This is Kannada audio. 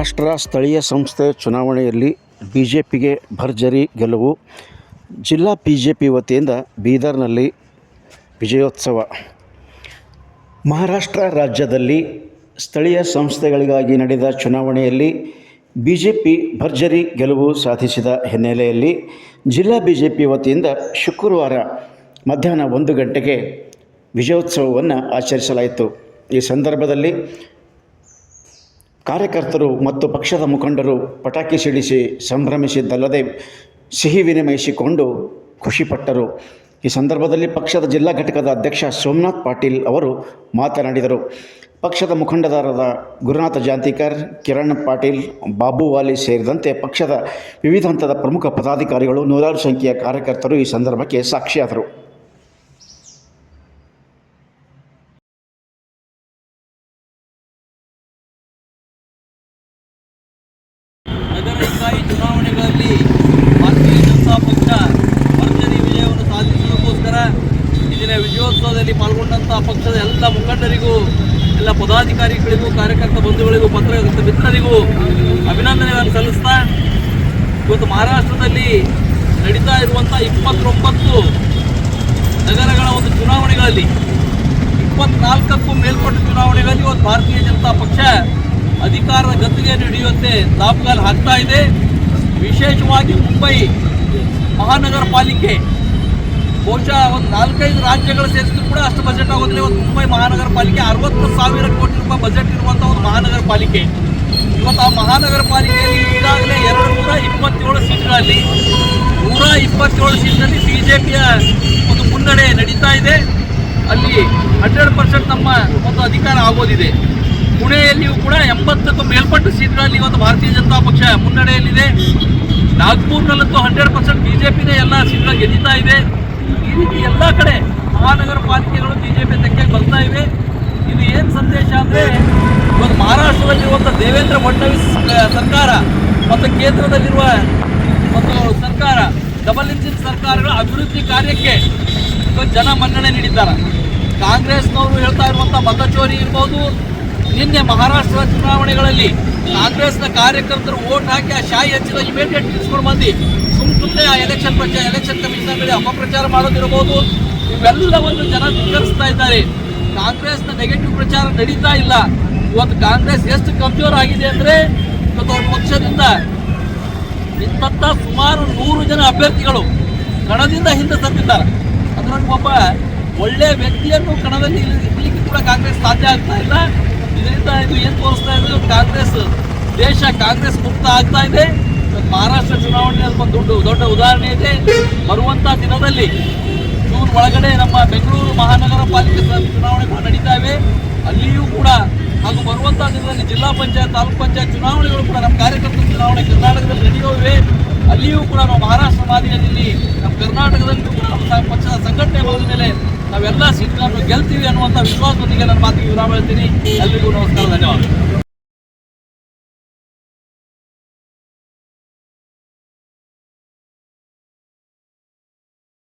ಮಹಾರಾಷ್ಟ್ರ ಸ್ಥಳೀಯ ಸಂಸ್ಥೆ ಚುನಾವಣೆಯಲ್ಲಿ ಬಿಜೆಪಿಗೆ ಭರ್ಜರಿ ಗೆಲುವು. ಜಿಲ್ಲಾ ಬಿಜೆಪಿ ವತಿಯಿಂದ ಬೀದರ್ನಲ್ಲಿ ವಿಜಯೋತ್ಸವ. ಮಹಾರಾಷ್ಟ್ರ ರಾಜ್ಯದಲ್ಲಿ ಸ್ಥಳೀಯ ಸಂಸ್ಥೆಗಳಿಗಾಗಿ ನಡೆದ ಚುನಾವಣೆಯಲ್ಲಿ ಬಿಜೆಪಿ ಭರ್ಜರಿ ಗೆಲುವು ಸಾಧಿಸಿದ ಹಿನ್ನೆಲೆಯಲ್ಲಿ ಜಿಲ್ಲಾ ಬಿಜೆಪಿ ವತಿಯಿಂದ ಶುಕ್ರವಾರ ಮಧ್ಯಾಹ್ನ 1 ಗಂಟೆಗೆ ವಿಜಯೋತ್ಸವವನ್ನು ಆಚರಿಸಲಾಯಿತು. ಈ ಸಂದರ್ಭದಲ್ಲಿ ಕಾರ್ಯಕರ್ತರು ಮತ್ತು ಪಕ್ಷದ ಮುಖಂಡರು ಪಟಾಕಿ ಸಿಡಿಸಿ ಸಂಭ್ರಮಿಸಿದ್ದಲ್ಲದೆ ಸಿಹಿ ವಿನಿಮಯಿಸಿಕೊಂಡು ಖುಷಿಪಟ್ಟರು. ಈ ಸಂದರ್ಭದಲ್ಲಿ ಪಕ್ಷದ ಜಿಲ್ಲಾ ಘಟಕದ ಅಧ್ಯಕ್ಷ ಸೋಮನಾಥ್ ಪಾಟೀಲ್ ಅವರು ಮಾತನಾಡಿದರು. ಪಕ್ಷದ ಮುಖಂಡರಾದ ಗುರುನಾಥ ಜಾಂತಿಕರ್, ಕಿರಣ್ ಪಾಟೀಲ್, ಬಾಬು ವಾಲಿ ಸೇರಿದಂತೆ ಪಕ್ಷದ ವಿವಿಧ ಹಂತದ ಪ್ರಮುಖ ಪದಾಧಿಕಾರಿಗಳು, ನೂರಾರು ಸಂಖ್ಯೆಯ ಕಾರ್ಯಕರ್ತರು ಈ ಸಂದರ್ಭಕ್ಕೆ ಸಾಕ್ಷಿಯಾದರು. ನಗರ ಇಕಾಯಿ ಚುನಾವಣೆಗಳಲ್ಲಿ ಭಾರತೀಯ ಜನತಾ ಪಕ್ಷ ಭರ್ಜರಿ ವಿಜಯವನ್ನು ಸಾಧಿಸುವುದಕ್ಕೋಸ್ಕರ ಇಂದಿನ ವಿಜಯೋತ್ಸವದಲ್ಲಿ ಪಾಲ್ಗೊಂಡಂಥ ಪಕ್ಷದ ಎಲ್ಲ ಮುಖಂಡರಿಗೂ, ಎಲ್ಲ ಪದಾಧಿಕಾರಿಗಳಿಗೂ, ಕಾರ್ಯಕರ್ತ ಬಂಧುಗಳಿಗೂ, ಪತ್ರಕರ್ತ ಮಿತ್ರರಿಗೂ ಅಭಿನಂದನೆಗಳನ್ನು ಸಲ್ಲಿಸ್ತಾ, ಇವತ್ತು ಮಹಾರಾಷ್ಟ್ರದಲ್ಲಿ ನಡೀತಾ ಇರುವಂಥ 29 ನಗರಗಳ ಒಂದು ಚುನಾವಣೆಗಳಲ್ಲಿ 24ಕ್ಕೂ ಮೇಲ್ಪಟ್ಟ ಚುನಾವಣೆಗಳಲ್ಲಿ ಇವತ್ತು ಭಾರತೀಯ ಜನತಾ ಪಕ್ಷ ಅಧಿಕಾರದ ಗದ್ದುಗೆಯನ್ನು ಹಿಡಿಯುವಂತೆ ದಾಪುಗಾಲು ಹಾಕ್ತಾ ಇದೆ. ವಿಶೇಷವಾಗಿ ಮುಂಬೈ ಮಹಾನಗರ ಪಾಲಿಕೆ ಬಹುಶಃ ಒಂದು 4-5 ರಾಜ್ಯಗಳು ಸೇರಿಸಿದ್ರು ಕೂಡ ಅಷ್ಟು ಬಜೆಟ್ ಆಗೋದಿಲ್ಲ. ಇವತ್ತು ಮುಂಬೈ ಮಹಾನಗರ ಪಾಲಿಕೆ 60,000 ಕೋಟಿ ರೂಪಾಯಿ ಬಜೆಟ್ ಇರುವಂಥ ಒಂದು ಮಹಾನಗರ ಪಾಲಿಕೆ. ಇವತ್ತು ಆ ಮಹಾನಗರ ಪಾಲಿಕೆಯಲ್ಲಿ ಈಗಾಗಲೇ 227 ಸೀಟ್ಗಳಲ್ಲಿ 127 ಸೀಟ್ನಲ್ಲಿ ಬಿಜೆಪಿಯ ಒಂದು ಮುನ್ನಡೆ ನಡೀತಾ ಇದೆ. ಅಲ್ಲಿ 100% ನಮ್ಮ ಒಂದು ಅಧಿಕಾರ ಆಗೋದಿದೆ. ಪುಣೆಯಲ್ಲಿಯೂ ಕೂಡ 80ಕ್ಕೂ ಮೇಲ್ಪಟ್ಟ ಸೀಟ್ಗಳಲ್ಲಿ ಇವತ್ತು ಭಾರತೀಯ ಜನತಾ ಪಕ್ಷ ಮುನ್ನಡೆಯಲ್ಲಿದೆ. ನಾಗ್ಪುರ್ನಲ್ಲಂತೂ 100% ಬಿಜೆಪಿನೇ ಎಲ್ಲ ಸೀಟ್ಗಳು ಗೆದ್ದಿತಾ ಇದೆ. ಈ ರೀತಿ ಎಲ್ಲ ಕಡೆ ಮಹಾನಗರ ಪಾಲಿಕೆಗಳು ಬಿಜೆಪಿ ತೆಕ್ಕೆಗೆ ಬರ್ತಾ ಇವೆ. ಇದು ಏನು ಸಂದೇಶ ಅಂದರೆ, ಇವತ್ತು ಮಹಾರಾಷ್ಟ್ರದಲ್ಲಿರುವಂಥ ದೇವೇಂದ್ರ ಫಡ್ನವೀಸ್ ಸರ್ಕಾರ ಮತ್ತು ಕೇಂದ್ರದಲ್ಲಿರುವ ಒಂದು ಸರ್ಕಾರ, ಡಬಲ್ ಇಂಜಿನ್ ಸರ್ಕಾರಗಳ ಅಭಿವೃದ್ಧಿ ಕಾರ್ಯಕ್ಕೆ ಇವತ್ತು ಜನ ಮನ್ನಣೆ ನೀಡಿದ್ದಾರೆ. ಕಾಂಗ್ರೆಸ್ನವರು ಹೇಳ್ತಾ ಇರುವಂಥ ಮತಚೋರಿ ಇರ್ಬೋದು. ನಿನ್ನೆ ಮಹಾರಾಷ್ಟ್ರ ಚುನಾವಣೆಗಳಲ್ಲಿ ಕಾಂಗ್ರೆಸ್ನ ಕಾರ್ಯಕರ್ತರು ವೋಟ್ ಹಾಕಿ ಆ ಶಾಯಿ ಹಚ್ಚಿದ ಇಮಿಡಿಯೇಟ್ ನಿಲ್ಸ್ಕೊಂಡು ಬಂದು ಸುಮ್ಮನೆ ಆ ಎಲೆಕ್ಷನ್ ಕಮಿಷನ್ಗಳಿಗೆ ಅಪಪ್ರಚಾರ ಮಾಡೋದಿರ್ಬೋದು. ಇವೆಲ್ಲವನ್ನು ಜನ ಧಿಕ್ಕರಿಸ್ತಾ ಇದ್ದಾರೆ. ಕಾಂಗ್ರೆಸ್ನ ನೆಗೆಟಿವ್ ಪ್ರಚಾರ ನಡೀತಾ ಇಲ್ಲ. ಇವತ್ತು ಕಾಂಗ್ರೆಸ್ ಎಷ್ಟು ಕಮ್ಜೋರ್ ಆಗಿದೆ ಅಂದರೆ, ಇವತ್ತು ಅವ್ರ ಪಕ್ಷದಿಂದ ನಿಂತ ಸುಮಾರು 100 ಜನ ಅಭ್ಯರ್ಥಿಗಳು ಕಣದಿಂದ ಹಿಂದೆ ಸತ್ತಿದ್ದಾರೆ. ಅದರಲ್ಲಿ ಒಬ್ಬ ಒಳ್ಳೆಯ ವ್ಯಕ್ತಿಯನ್ನು ಕಣದಲ್ಲಿ ಇರಲಿಕ್ಕೆ ಕೂಡ ಕಾಂಗ್ರೆಸ್ ಸಾಧ್ಯ ಆಗ್ತಾ ಇಲ್ಲ. ಇದರಿಂದ ಇದು ಏನು ತೋರಿಸ್ತಾ ಇದೆ, ಕಾಂಗ್ರೆಸ್ ದೇಶ ಕಾಂಗ್ರೆಸ್ ಮುಕ್ತ ಆಗ್ತಾ ಇದೆ. ಮಹಾರಾಷ್ಟ್ರ ಚುನಾವಣೆ ಒಂದು ದೊಡ್ಡ ಉದಾಹರಣೆ ಇದೆ. ಬರುವಂಥ ದಿನದಲ್ಲಿ ಜೂನ್ ಒಳಗಡೆ ನಮ್ಮ ಬೆಂಗಳೂರು ಮಹಾನಗರ ಪಾಲಿಕೆ ಚುನಾವಣೆಗಳು ನಡೀತಾ ಇವೆ. ಅಲ್ಲಿಯೂ ಕೂಡ ಹಾಗೂ ಬರುವಂಥ ದಿನದಲ್ಲಿ ಜಿಲ್ಲಾ ಪಂಚಾಯತ್, ತಾಲೂಕು ಪಂಚಾಯತ್ ಚುನಾವಣೆಗಳು ಕೂಡ ನಮ್ಮ ಕಾರ್ಯಕರ್ತರ ಚುನಾವಣೆ ಕರ್ನಾಟಕದಲ್ಲಿ ನಡೆಯುತ್ತಿವೆ. ಅಲ್ಲಿಯೂ ಕೂಡ ನಾವು ಮಹಾರಾಷ್ಟ್ರ ಮಾದರಿಯಲ್ಲಿ ನಮ್ಮ ಕರ್ನಾಟಕದಲ್ಲಿಯೂ ಕೂಡ ನಮ್ಮ ಪಕ್ಷದ ಸಂಘಟನೆ ಬಂದ ಮೇಲೆ ನಾವೆಲ್ಲ ಸೀಟ್ಗಳನ್ನು ಗೆಲ್ತೀವಿ ಅನ್ನುವಂಥ ವಿಶ್ವಾಸದೊಂದಿಗೆ ನನ್ನ ಮಾತಿಗೆ ವಿರಾಮ ಹೇಳ್ತೀನಿ. ಎಲ್ರಿಗೂ ನಮಸ್ಕಾರ, ಧನ್ಯವಾದ.